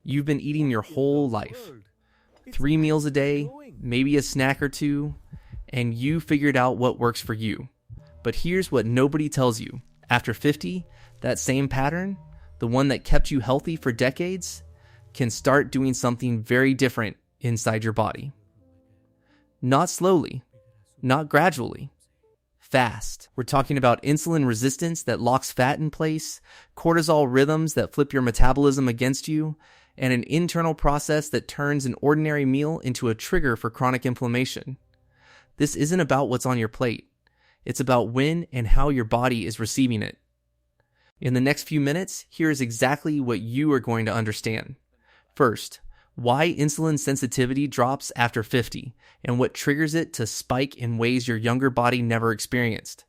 you've been eating your whole life. 3 meals a day, maybe a snack or two, and you figured out what works for you. But here's what nobody tells you. After 50, that same pattern, the one that kept you healthy for decades, can start doing something very different inside your body. Not slowly, not gradually, fast. We're talking about insulin resistance that locks fat in place, cortisol rhythms that flip your metabolism against you, and an internal process that turns an ordinary meal into a trigger for chronic inflammation. This isn't about what's on your plate. It's about when and how your body is receiving it. In the next few minutes, here's exactly what you are going to understand. First, why insulin sensitivity drops after 50 and what triggers it to spike in ways your younger body never experienced.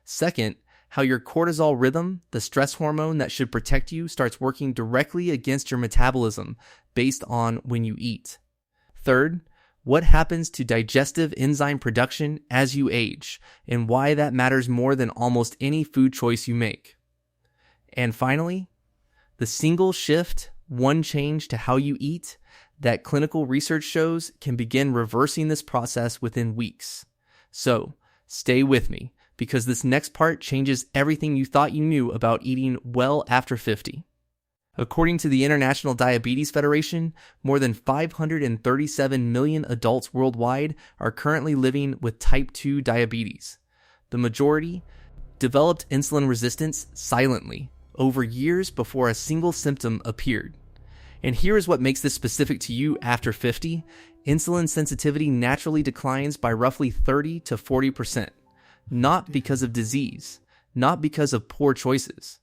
Second, how your cortisol rhythm, the stress hormone that should protect you, starts working directly against your metabolism based on when you eat. Third, what happens to digestive enzyme production as you age and why that matters more than almost any food choice you make. And finally, the single shift, one change to how you eat that clinical research shows can begin reversing this process within weeks. So, stay with me, because this next part changes everything you thought you knew about eating well after 50. According to the International Diabetes Federation, more than 537 million adults worldwide are currently living with type 2 diabetes. The majority developed insulin resistance silently, over years before a single symptom appeared. And here is what makes this specific to you after 50. Insulin sensitivity naturally declines by roughly 30 to 40%. Not because of disease, not because of poor choices,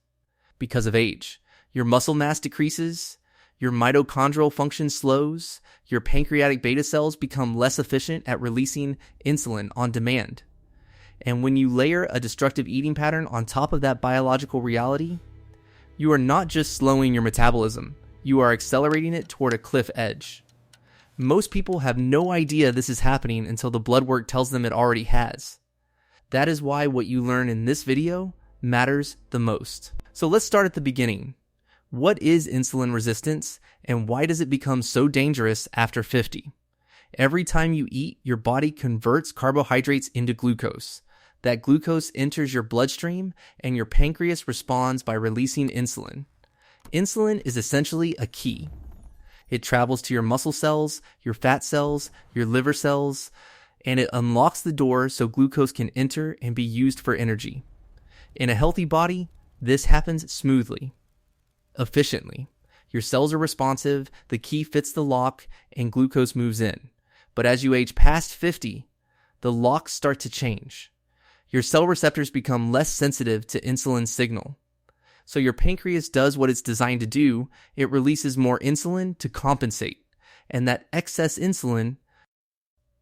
because of age. Your muscle mass decreases, your mitochondrial function slows, your pancreatic beta cells become less efficient at releasing insulin on demand. And when you layer a destructive eating pattern on top of that biological reality, you are not just slowing your metabolism, you are accelerating it toward a cliff edge. Most people have no idea this is happening until the blood work tells them it already has. That is why what you learn in this video matters the most. So let's start at the beginning. What is insulin resistance and why does it become so dangerous after 50? Every time you eat, your body converts carbohydrates into glucose. That glucose enters your bloodstream and your pancreas responds by releasing insulin. Insulin is essentially a key. It travels to your muscle cells, your fat cells, your liver cells, and it unlocks the door so glucose can enter and be used for energy. In a healthy body, this happens smoothly, efficiently. Your cells are responsive, the key fits the lock, and glucose moves in. But as you age past 50, the locks start to change. Your cell receptors become less sensitive to insulin signal. So your pancreas does what it's designed to do, it releases more insulin to compensate. And that excess insulin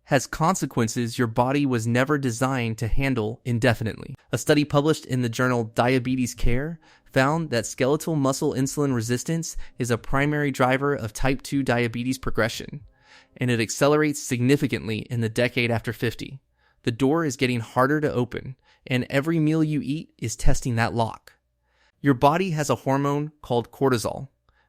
has consequences your body was never designed to handle indefinitely. A study published in the journal Diabetes Care found that skeletal muscle insulin resistance is a primary driver of type 2 diabetes progression, and it accelerates significantly in the decade after 50. The door is getting harder to open, and every meal you eat is testing that lock. Your body has a hormone called cortisol.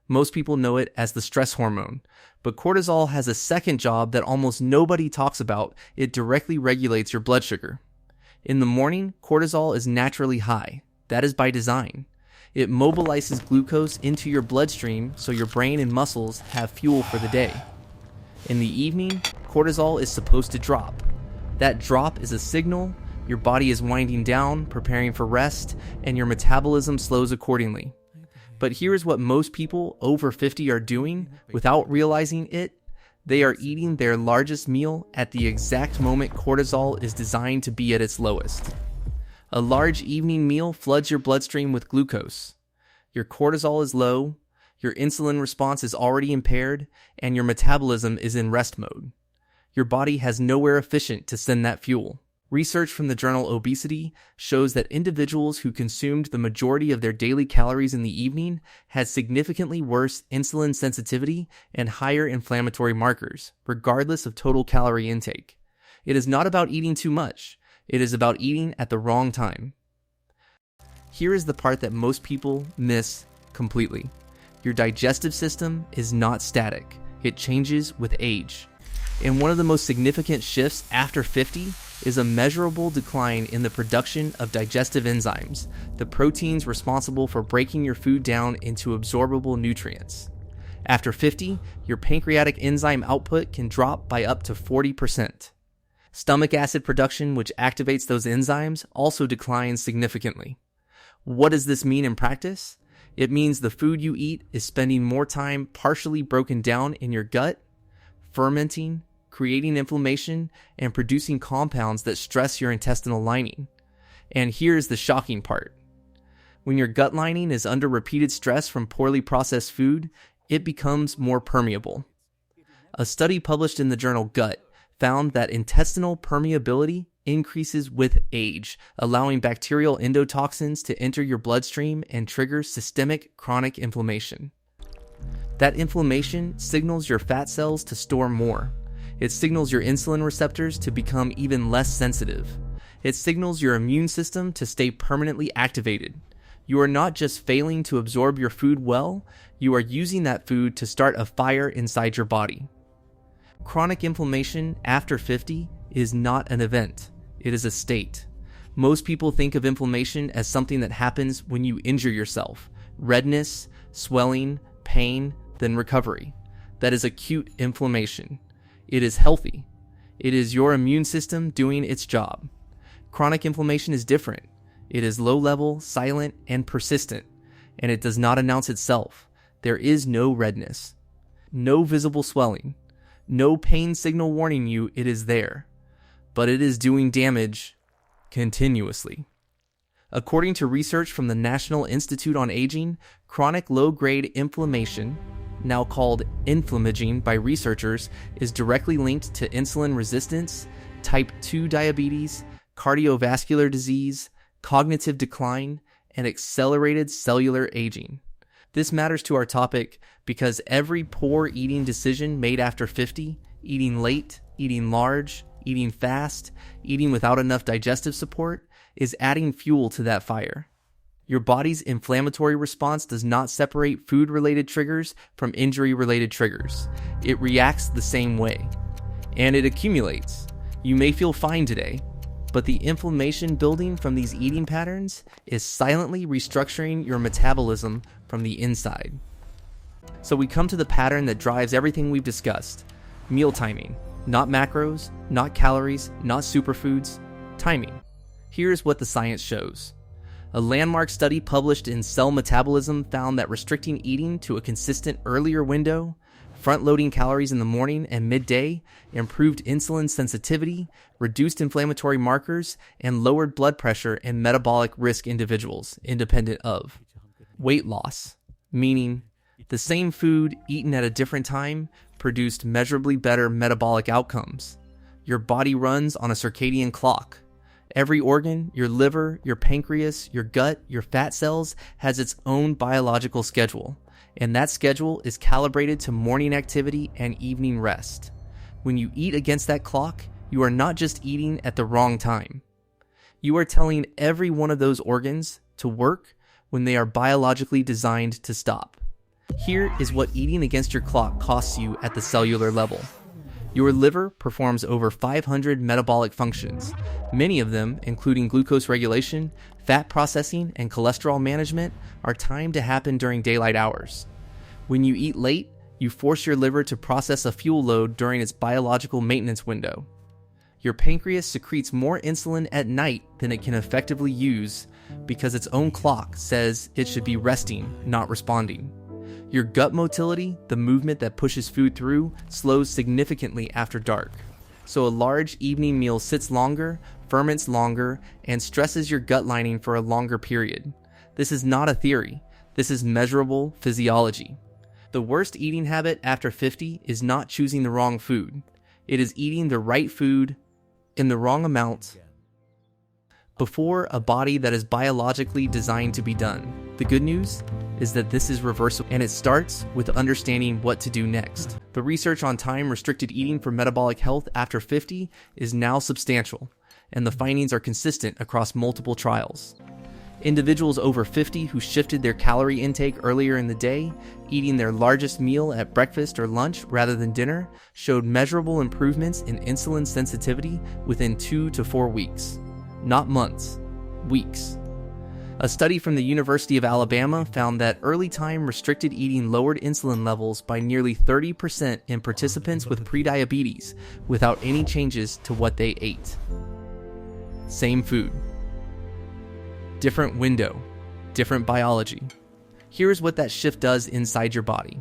Most people know it as the stress hormone, but cortisol has a second job that almost nobody talks about. It directly regulates your blood sugar. In the morning, cortisol is naturally high. That is by design. It mobilizes glucose into your bloodstream so your brain and muscles have fuel for the day. In the evening, cortisol is supposed to drop. That drop is a signal. Your body is winding down, preparing for rest, and your metabolism slows accordingly. But here's what most people over 50 are doing without realizing it. They are eating their largest meal at the exact moment cortisol is designed to be at its lowest. A large evening meal floods your bloodstream with glucose. Your cortisol is low, your insulin response is already impaired, and your metabolism is in rest mode. Your body has nowhere efficient to send that fuel. Research from the journal Obesity shows that individuals who consumed the majority of their daily calories in the evening had significantly worse insulin sensitivity and higher inflammatory markers, regardless of total calorie intake. It is not about eating too much. It is about eating at the wrong time. Here is the part that most people miss completely. Your digestive system is not static. It changes with age. And one of the most significant shifts after 50 is a measurable decline in the production of digestive enzymes, the proteins responsible for breaking your food down into absorbable nutrients. After 50, your pancreatic enzyme output can drop by up to 40%. Stomach acid production, which activates those enzymes, also declines significantly. What does this mean in practice? It means the food you eat is spending more time partially broken down in your gut, fermenting, creating inflammation, and producing compounds that stress your intestinal lining. And here's the shocking part. When your gut lining is under repeated stress from poorly processed food, it becomes more permeable. A study published in the journal Gut found that intestinal permeability increases with age, allowing bacterial endotoxins to enter your bloodstream and trigger systemic chronic inflammation. That inflammation signals your fat cells to store more. It signals your insulin receptors to become even less sensitive. It signals your immune system to stay permanently activated. You are not just failing to absorb your food well, you are using that food to start a fire inside your body. Chronic inflammation after 50 is not an event. It is a state. Most people think of inflammation as something that happens when you injure yourself. Redness, swelling, pain, then recovery. That is acute inflammation. It is healthy. It is your immune system doing its job. Chronic inflammation is different. It is low level, silent, and persistent, and it does not announce itself. There is no redness, no visible swelling, no pain signal warning you it is there, but it is doing damage continuously. According to research from the National Institute on Aging, chronic low-grade inflammation, now called inflammaging by researchers, is directly linked to insulin resistance, type 2 diabetes, cardiovascular disease, cognitive decline, and accelerated cellular aging. This matters to our topic because every poor eating decision made after 50, eating late, eating large, eating fast, eating without enough digestive support, is adding fuel to that fire. Your body's inflammatory response does not separate food-related triggers from injury-related triggers. It reacts the same way. And it accumulates. You may feel fine today, but the inflammation building from these eating patterns is silently restructuring your metabolism from the inside. So we come to the pattern that drives everything we've discussed. Meal timing. Not macros, not calories, not superfoods. Timing. Here's what the science shows. A landmark study published in Cell Metabolism found that restricting eating to a consistent earlier window, front-loading calories in the morning and midday, improved insulin sensitivity, reduced inflammatory markers, and lowered blood pressure in metabolic risk individuals, independent of weight loss, meaning the same food eaten at a different time produced measurably better metabolic outcomes. Your body runs on a circadian clock. Every organ, your liver, your pancreas, your gut, your fat cells, has its own biological schedule, and that schedule is calibrated to morning activity and evening rest. When you eat against that clock, you are not just eating at the wrong time. You are telling every one of those organs to work when they are biologically designed to stop. Here is what eating against your clock costs you at the cellular level. Your liver performs over 500 metabolic functions. Many of them, including glucose regulation, fat processing, and cholesterol management, are timed to happen during daylight hours. When you eat late, you force your liver to process a fuel load during its biological maintenance window. Your pancreas secretes more insulin at night than it can effectively use because its own clock says it should be resting, not responding. Your gut motility, the movement that pushes food through, slows significantly after dark. So a large evening meal sits longer, ferments longer, and stresses your gut lining for a longer period. This is not a theory. This is measurable physiology. The worst eating habit after 50 is not choosing the wrong food. It is eating the right food in the wrong amount before a body that is biologically designed to be done. The good news is that this is reversible, and it starts with understanding what to do next. The research on time-restricted eating for metabolic health after 50 is now substantial, and the findings are consistent across multiple trials. Individuals over 50 who shifted their calorie intake earlier in the day, eating their largest meal at breakfast or lunch rather than dinner, showed measurable improvements in insulin sensitivity within 2 to 4 weeks. Not months, weeks. A study from the University of Alabama found that early time restricted eating lowered insulin levels by nearly 30% in participants with prediabetes without any changes to what they ate. Same food. Different window, different biology. Here's what that shift does inside your body.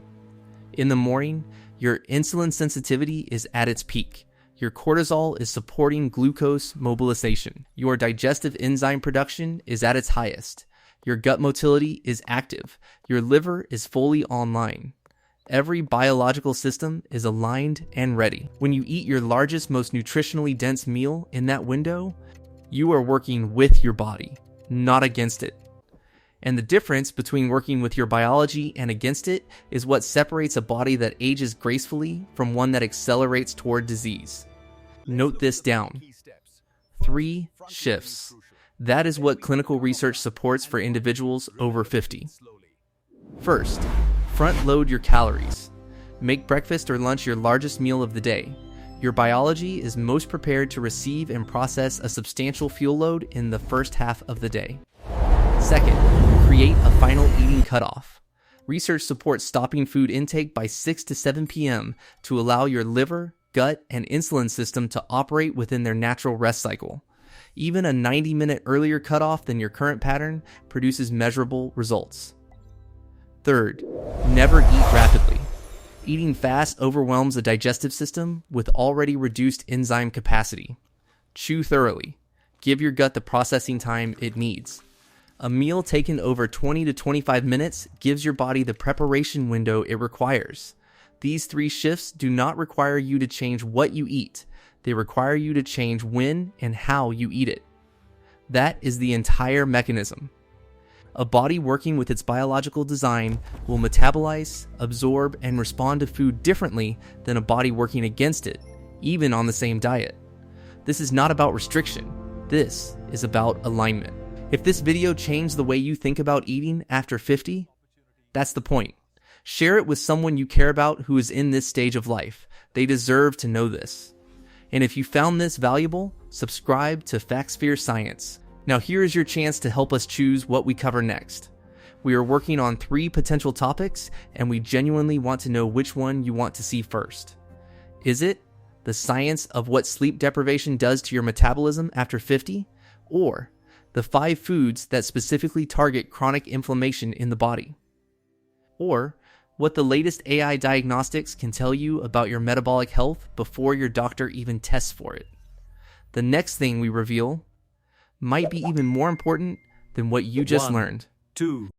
In the morning, your insulin sensitivity is at its peak. Your cortisol is supporting glucose mobilization. Your digestive enzyme production is at its highest. Your gut motility is active. Your liver is fully online. Every biological system is aligned and ready. When you eat your largest, most nutritionally dense meal in that window, you are working with your body, not against it. And the difference between working with your biology and against it is what separates a body that ages gracefully from one that accelerates toward disease. Note this down. 3 shifts. That is what clinical research supports for individuals over 50. First, front load your calories. Make breakfast or lunch your largest meal of the day. Your biology is most prepared to receive and process a substantial fuel load in the first half of the day. Second, create a final eating cutoff. Research supports stopping food intake by 6 to 7 p.m. to allow your liver, gut, and insulin system to operate within their natural rest cycle. Even a 90-minute earlier cutoff than your current pattern produces measurable results. Third, never eat rapidly. Eating fast overwhelms the digestive system with already reduced enzyme capacity. Chew thoroughly. Give your gut the processing time it needs. A meal taken over 20 to 25 minutes gives your body the preparation window it requires. These 3 shifts do not require you to change what you eat. They require you to change when and how you eat it. That is the entire mechanism. A body working with its biological design will metabolize, absorb, and respond to food differently than a body working against it, even on the same diet. This is not about restriction. This is about alignment. If this video changed the way you think about eating after 50, that's the point. Share it with someone you care about who is in this stage of life. They deserve to know this. And if you found this valuable, subscribe to FactSphere Science. Now here is your chance to help us choose what we cover next. We are working on 3 potential topics, and we genuinely want to know which one you want to see first. Is it the science of what sleep deprivation does to your metabolism after 50? Or the 5 foods that specifically target chronic inflammation in the body? Or what the latest AI diagnostics can tell you about your metabolic health before your doctor even tests for it? The next thing we reveal might be even more important than what you just learned. 2